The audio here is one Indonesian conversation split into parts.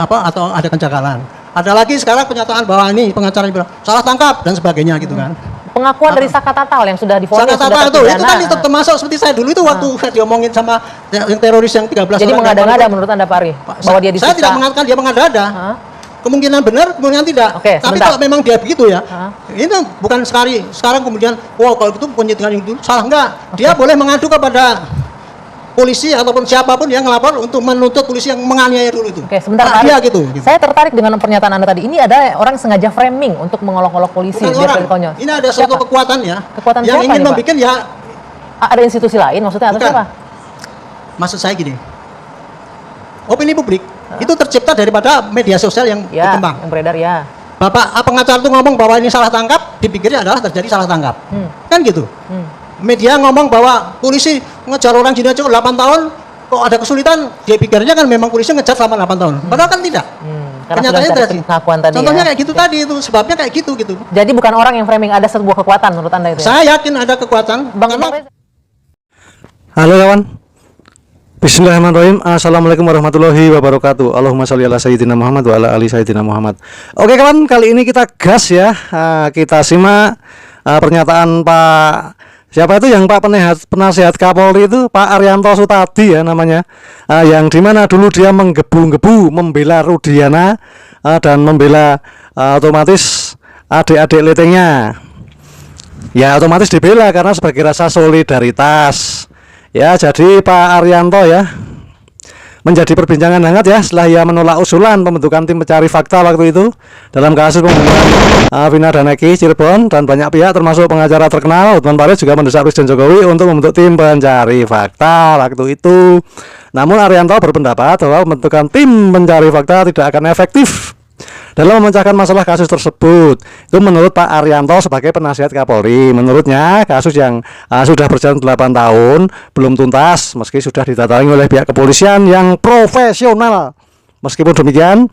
apa atau ada kejanggalan. Ada lagi sekarang pernyataan bahwa ini pengacara bilang salah tangkap dan sebagainya gitu kan. Pengakuan dari Saka Tatal yang sudah divonis Saka Tatal itu kan itu termasuk seperti saya dulu itu waktu saya diomongin sama yang teroris yang 13 Jadi orang. mengada-ngada menurut Anda Pak Ari? Bahwa dia disiksa? Saya tidak mengatakan dia mengada-ada. Kemungkinan benar, kemungkinan tidak. Oke, tapi sebentar. kalau memang dia begitu ya, ini bukan sekali. Sekarang kemudian, wow kalau itu penyidikan itu salah enggak. Dia boleh mengadu kepada polisi ataupun siapapun yang ngelapor untuk menuntut polisi yang menganiaya dulu itu. Oke, sebentar Pak dia Ari. gitu. Saya tertarik dengan pernyataan Anda tadi. Ini ada orang sengaja framing untuk mengolok-olok polisi. Bukan Biar orang. konyol. Ini ada suatu kekuatan ya. Kekuatan yang siapa ingin nih, Pak? membuat ya. Ada institusi lain maksudnya atau Bukan. siapa? Maksud saya gini. Opini publik itu tercipta daripada media sosial yang Ya, berkembang. yang beredar ya. Bapak pengacara itu ngomong bahwa ini salah tangkap, dipikirnya adalah terjadi salah tangkap. Kan gitu. Media ngomong bahwa polisi ngejar orang Cina cuma 8 tahun, kok ada kesulitan, dia pikirnya kan memang polisi ngejar selama 8 tahun. Padahal kan tidak. Karena Kenyataannya sudah ada terjadi. pengakuan tadi Contohnya ya. kayak gitu tadi itu, sebabnya kayak gitu gitu. Jadi bukan orang yang framing, ada sebuah kekuatan menurut Anda itu ya? Saya yakin ada kekuatan. Bang karena Reza. Halo kawan. Bismillahirrahmanirrahim. Assalamualaikum warahmatullahi wabarakatuh. Allahumma sholli ala sayyidina Muhammad wa ala ali sayyidina Muhammad. Oke kawan, kali ini kita gas ya. Kita simak pernyataan Pak siapa itu yang Pak penasihat Kapolri itu, Pak Arianto Sutadi ya namanya. Yang dimana dulu dia menggebu-gebu membela Rudiana dan membela otomatis adik-adik letengnya. Ya otomatis dibela karena sebagai rasa solidaritas. Ya, jadi Pak Arianto ya menjadi perbincangan hangat ya setelah ia menolak usulan pembentukan tim pencari fakta waktu itu dalam kasus pembunuhan Vina dan Eki Cirebon, dan banyak pihak termasuk pengacara terkenal Hotman Paris juga mendesak Presiden Jokowi untuk membentuk tim pencari fakta waktu itu. Namun Arianto berpendapat bahwa pembentukan tim pencari fakta tidak akan efektif dalam memecahkan masalah kasus tersebut. Itu menurut Pak Arianto sebagai penasihat Kapolri. Menurutnya kasus yang sudah berjalan 8 tahun belum tuntas meski sudah didatangi oleh pihak kepolisian yang profesional. Meskipun demikian,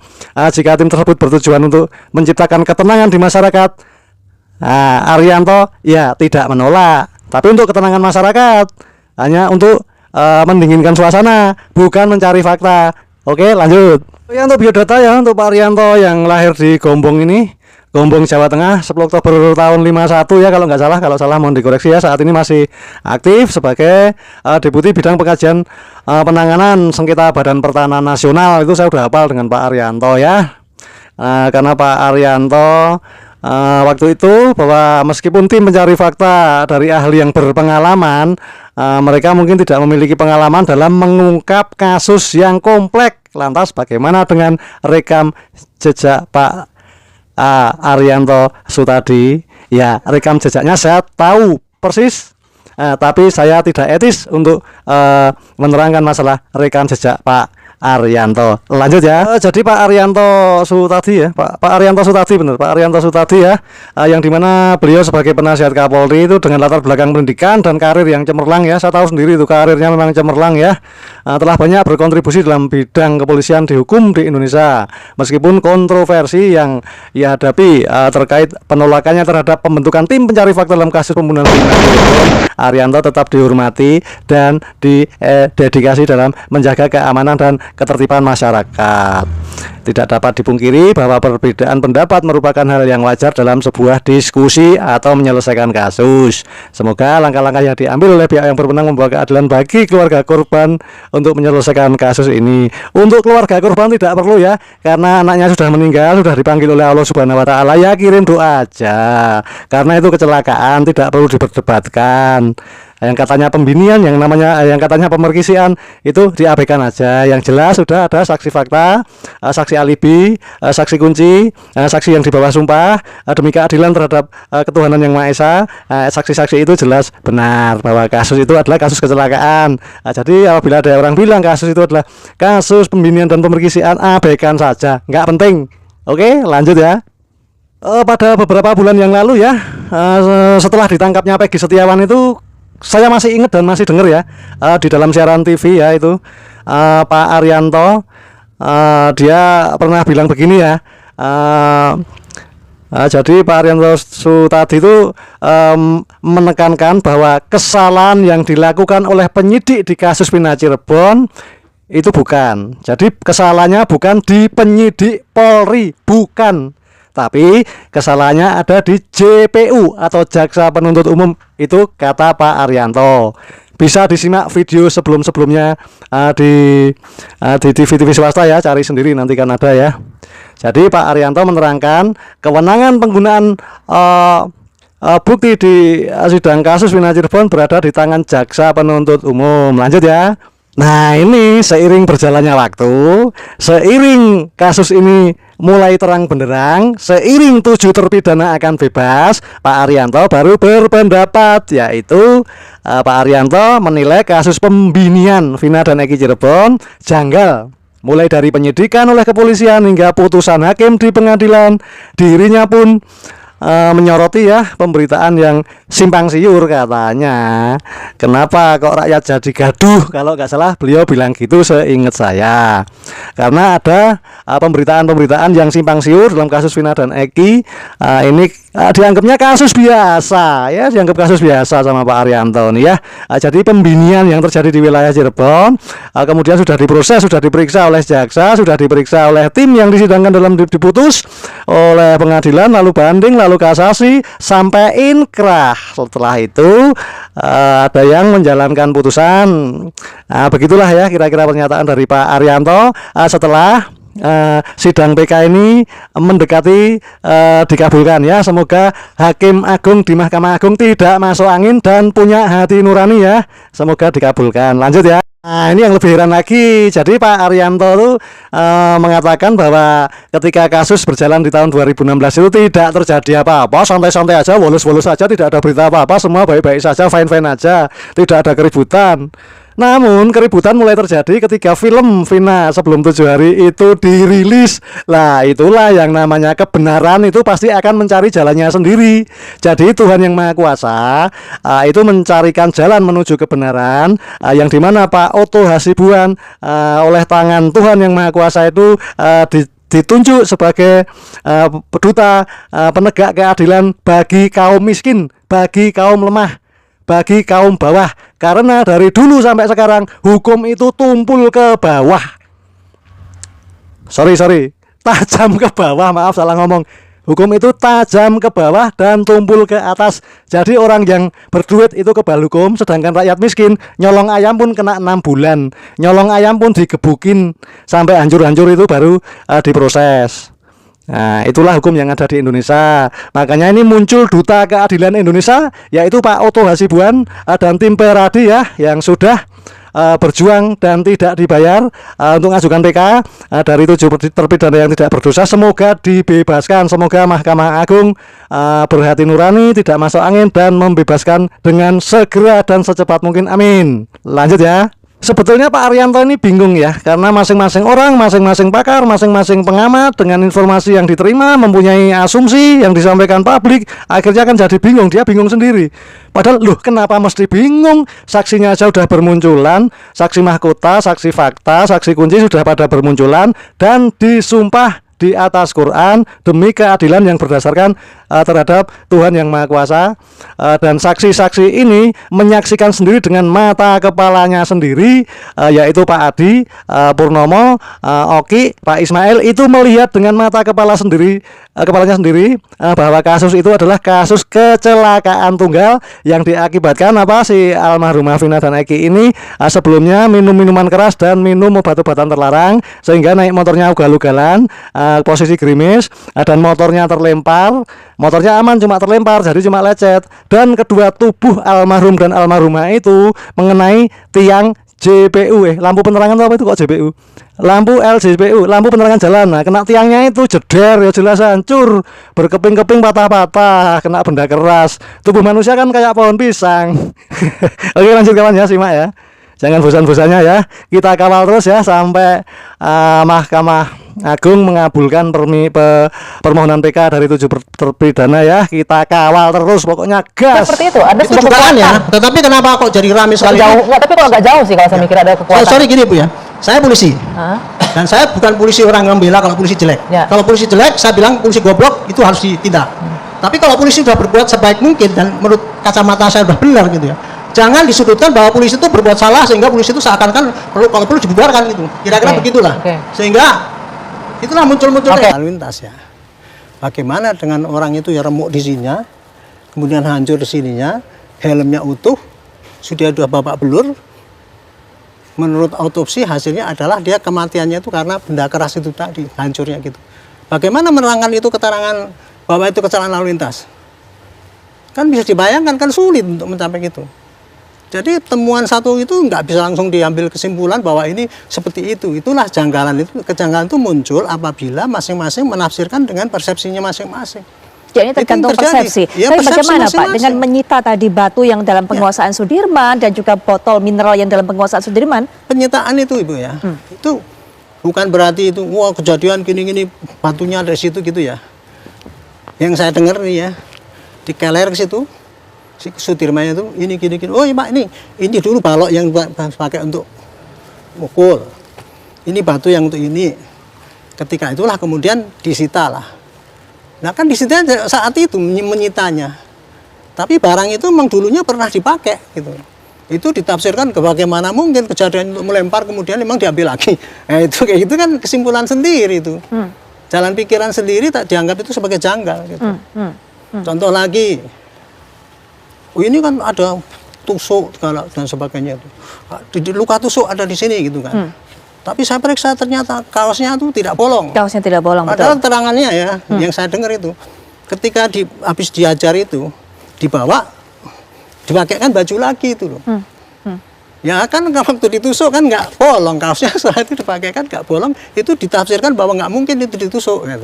jika tim tersebut bertujuan untuk menciptakan ketenangan di masyarakat, Arianto ya tidak menolak. Tapi untuk ketenangan masyarakat, hanya untuk mendinginkan suasana, bukan mencari fakta. Oke, lanjut. Ya, untuk biodata ya untuk Pak Arianto yang lahir di Gombong ini, Gombong Jawa Tengah 10 Oktober tahun 51 ya kalau nggak salah, kalau salah mohon dikoreksi ya. Saat ini masih aktif sebagai Deputi Bidang Pengkajian Penanganan Sengketa Badan Pertahanan Nasional. Itu saya udah hafal dengan Pak Arianto ya. Karena Pak Arianto waktu itu bahwa meskipun tim mencari fakta dari ahli yang berpengalaman, mereka mungkin tidak memiliki pengalaman dalam mengungkap kasus yang kompleks. Lantas bagaimana dengan rekam jejak Pak Arianto Sutadi? Ya, rekam jejaknya saya tahu persis, tapi saya tidak etis untuk menerangkan masalah rekam jejak Pak Arianto. Lanjut ya. Jadi Pak Arianto Sutadi ya, Pak Arianto Sutadi benar, Pak Arianto Sutadi ya, yang dimana beliau sebagai penasihat Kapolri itu dengan latar belakang pendidikan dan karir yang cemerlang ya. Saya tahu sendiri itu karirnya memang cemerlang ya. Telah banyak berkontribusi dalam bidang kepolisian di hukum di Indonesia. Meskipun kontroversi yang ia hadapi terkait penolakannya terhadap pembentukan tim pencari fakta dalam kasus pembunuhan Arianto tetap dihormati dan didedikasi dalam menjaga keamanan dan ketertiban masyarakat. Tidak dapat dipungkiri bahwa perbedaan pendapat merupakan hal yang wajar dalam sebuah diskusi atau menyelesaikan kasus. Semoga langkah-langkah yang diambil oleh pihak yang berwenang membawa keadilan bagi keluarga korban untuk menyelesaikan kasus ini. Untuk keluarga korban tidak perlu ya, karena anaknya sudah meninggal, sudah dipanggil oleh Allah Subhanahu wa taala, ya kirim doa aja. Karena itu kecelakaan, tidak perlu diperdebatkan. Yang katanya pembinian, yang katanya pemerkisian itu diabaikan aja. Yang jelas sudah ada saksi fakta, saksi alibi, saksi kunci, saksi yang di bawah sumpah demi keadilan terhadap ketuhanan yang Maha Esa. Saksi-saksi itu jelas benar bahwa kasus itu adalah kasus kecelakaan. Jadi apabila ada orang bilang kasus itu adalah kasus pembinian dan pemerkisian, abaikan saja, nggak penting. Oke, lanjut ya. Pada beberapa bulan yang lalu ya, setelah ditangkapnya Peggy Setiawan itu, saya masih ingat dan masih dengar ya, di dalam siaran TV ya itu, Pak Arianto dia pernah bilang begini ya. Jadi Pak Arianto Sutadi itu menekankan bahwa kesalahan yang dilakukan oleh penyidik di kasus Vina Cirebon itu bukan. Jadi kesalahannya bukan di penyidik Polri, bukan. Tapi kesalahannya ada di JPU atau Jaksa Penuntut Umum, itu kata Pak Arianto. Bisa disimak video sebelum-sebelumnya di TV-TV swasta ya, cari sendiri nanti kan ada ya. Jadi Pak Arianto menerangkan kewenangan penggunaan bukti di sidang kasus Wina Cirebon berada di tangan Jaksa Penuntut Umum. Lanjut ya. Nah, ini seiring berjalannya waktu, seiring kasus ini mulai terang benderang, seiring 7 terpidana akan bebas, Pak Arianto baru berpendapat, yaitu Pak Arianto menilai kasus pembinian Vina dan Eki Cirebon janggal. Mulai dari penyidikan oleh kepolisian hingga putusan hakim di pengadilan, dirinya pun menyoroti ya pemberitaan yang simpang siur katanya. Kenapa kok rakyat jadi gaduh? Kalau nggak salah beliau bilang gitu seingat saya. Karena ada pemberitaan-pemberitaan yang simpang siur dalam kasus Vina dan Eki. Ini dianggapnya kasus biasa ya, dianggap kasus biasa sama Pak Arianto nih ya. Jadi pembinian yang terjadi di wilayah Cirebon kemudian sudah diproses, sudah diperiksa oleh jaksa, sudah diperiksa oleh tim yang disidangkan dalam diputus oleh pengadilan, lalu banding, lalu kasasi sampai inkrah. Setelah itu ada yang menjalankan putusan. Nah, begitulah ya kira-kira pernyataan dari Pak Arianto setelah sidang PK ini mendekati dikabulkan ya. Semoga Hakim Agung di Mahkamah Agung tidak masuk angin dan punya hati nurani ya. Semoga dikabulkan. Lanjut ya. Nah, ini yang lebih heran lagi. Jadi Pak Arianto itu mengatakan bahwa ketika kasus berjalan di tahun 2016 itu tidak terjadi apa-apa, santai-santai aja, wolus-wolus saja, tidak ada berita apa-apa, semua baik-baik saja, fine-fine aja, tidak ada keributan. Namun keributan mulai terjadi ketika film Vina sebelum 7 hari itu dirilis. Lah itulah yang namanya kebenaran itu pasti akan mencari jalannya sendiri. Jadi Tuhan yang Maha Kuasa itu mencarikan jalan menuju kebenaran, yang dimana Pak Oto Hasibuan oleh tangan Tuhan yang Maha Kuasa itu ditunjuk sebagai duta penegak keadilan bagi kaum miskin, bagi kaum lemah, bagi kaum bawah. Karena dari dulu sampai sekarang hukum itu tumpul ke bawah. Sorry, tajam ke bawah, maaf salah ngomong. Hukum itu tajam ke bawah dan tumpul ke atas. Jadi orang yang berduit itu kebal hukum, sedangkan rakyat miskin nyolong ayam pun kena 6 bulan. Nyolong ayam pun digebukin sampai hancur-hancur, itu baru diproses. Nah, itulah hukum yang ada di Indonesia. Makanya ini muncul Duta Keadilan Indonesia, yaitu Pak Oto Hasibuan dan tim Peradi ya, yang sudah berjuang dan tidak dibayar untuk mengajukan PK dari 7 terpidana yang tidak berdosa. Semoga dibebaskan. Semoga Mahkamah Agung berhati nurani, tidak masuk angin, dan membebaskan dengan segera dan secepat mungkin. Amin. Lanjut ya. Sebetulnya Pak Arianto ini bingung ya, karena masing-masing orang, masing-masing pakar, masing-masing pengamat dengan informasi yang diterima mempunyai asumsi yang disampaikan publik, akhirnya kan jadi bingung, dia bingung sendiri. Padahal loh, kenapa mesti bingung? Saksinya aja udah bermunculan, saksi mahkota, saksi fakta, saksi kunci sudah pada bermunculan dan disumpah di atas Quran demi keadilan yang berdasarkan terhadap Tuhan yang Maha Kuasa, dan saksi-saksi ini menyaksikan sendiri dengan mata kepalanya sendiri, yaitu Pak Adi Purnomo, Oki, Pak Ismail, itu melihat dengan mata kepalanya sendiri bahwa kasus itu adalah kasus kecelakaan tunggal yang diakibatkan si almarhumah Vina dan Eki ini sebelumnya minum minuman keras dan minum obat-obatan terlarang, sehingga naik motornya ugal-ugalan, posisi gerimis, dan motornya terlempar. Motornya aman, cuma terlempar, jadi cuma lecet. Dan kedua tubuh almarhum dan almarhumah itu mengenai tiang JPU, lampu penerangan apa itu kok JPU? Lampu LJPU, lampu penerangan jalan. Nah, kena tiangnya itu jeder, ya jelas hancur, berkeping-keping, patah-patah, kena benda keras. Tubuh manusia kan kayak pohon pisang. Oke, lanjut kawan ya, simak ya. Jangan bosan-bosannya ya. Kita kawal terus ya sampai Mahkamah Agung mengabulkan permohonan PK dari 7 terpidana ya. Kita kawal terus, pokoknya gas. Seperti itu, ada Itu sebuah juga kan ya. kekuatan. Tetapi kenapa kok jadi rame sekali? Jauh, enggak, tapi kalau nggak jauh sih kalau saya mikir ada kekuatan. Sorry gini Bu ya. Saya polisi. Hah? Dan saya bukan polisi orang membela kalau polisi jelek. Ya. Kalau polisi jelek, saya bilang polisi goblok, itu harus ditindak. Tapi kalau polisi sudah berbuat sebaik mungkin dan menurut kacamata saya sudah benar gitu ya, jangan disudutkan bahwa polisi itu berbuat salah sehingga polisi itu seakan-akan kalau perlu dibubarkan gitu. Kira-kira Oke. begitulah. Oke. Sehingga itulah muncul-muncul Oke. lalu lintas ya. Bagaimana dengan orang itu ya remuk di sininya, kemudian hancur di sininya, helmnya utuh, sudah dua babak belur. Menurut autopsi hasilnya adalah dia kematiannya itu karena benda keras itu tadi, hancurnya gitu. Bagaimana menerangkan itu keterangan bahwa itu kecelakaan lalu lintas? Kan bisa dibayangkan, kan sulit untuk mencapai itu. Jadi temuan satu itu nggak bisa langsung diambil kesimpulan bahwa ini seperti itu. Itulah janggalan itu, kejanggalan itu muncul apabila masing-masing menafsirkan dengan persepsinya masing-masing. Ya, ini tergantung Itu yang terjadi. persepsi. Ya, Tapi persepsi bagaimana Pak masing-masing. dengan menyita tadi batu yang dalam penguasaan Sudirman dan juga botol mineral yang dalam penguasaan Sudirman? Penyitaan itu Ibu ya, itu bukan berarti itu wah kejadian gini-gini batunya dari situ gitu ya. Yang saya dengar nih ya, di keler ke situ, si Sudirman itu ini gini-gini. Oh iya Pak, ini dulu balok yang pakai untuk mukul. Ini batu yang untuk ini. Ketika itulah kemudian disita lah. Nah kan disita saat itu menyitanya. Tapi barang itu memang dulunya pernah dipakai gitu. Itu ditafsirkan ke bagaimana mungkin kejadian untuk melempar kemudian memang diambil lagi. Nah itu kayak gitu kan kesimpulan sendiri itu. Jalan pikiran sendiri tak dianggap itu sebagai janggal gitu. Contoh lagi, oh ini kan ada tusuk dan sebagainya itu. Luka tusuk ada di sini gitu kan. Tapi saya periksa ternyata kaosnya itu tidak bolong. Kaosnya tidak bolong, Padahal betul. terangannya ya, yang saya dengar itu, ketika habis diajar itu, dibawa, dipakaikan baju lagi itu loh. Ya kan waktu ditusuk kan nggak bolong kaosnya, setelah itu dipakaikan nggak bolong, itu ditafsirkan bahwa nggak mungkin itu ditusuk. Gitu.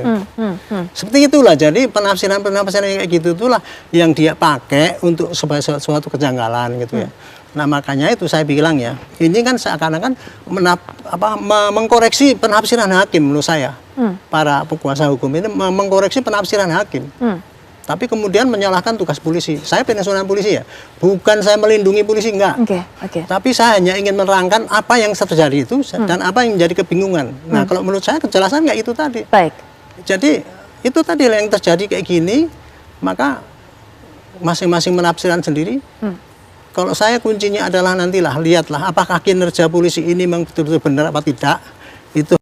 Seperti itulah, jadi penafsiran kayak gitu itulah yang dia pakai untuk sebagai suatu kejanggalan gitu ya. Nah makanya itu saya bilang ya, ini kan seakan-akan mengkoreksi penafsiran hakim menurut saya. Para penguasa hukum ini mengkoreksi penafsiran hakim. Tapi kemudian menyalahkan tugas polisi. Saya pensiunan polisi ya, bukan saya melindungi polisi, enggak. Oke. Tapi saya hanya ingin menerangkan apa yang terjadi itu dan apa yang menjadi kebingungan. Nah kalau menurut saya kejelasan nggak itu tadi. Baik. Jadi itu tadi yang terjadi kayak gini, maka masing-masing menafsiran sendiri. Kalau saya kuncinya adalah nantilah lihatlah apakah kinerja polisi ini memang betul-betul benar apa tidak. Itu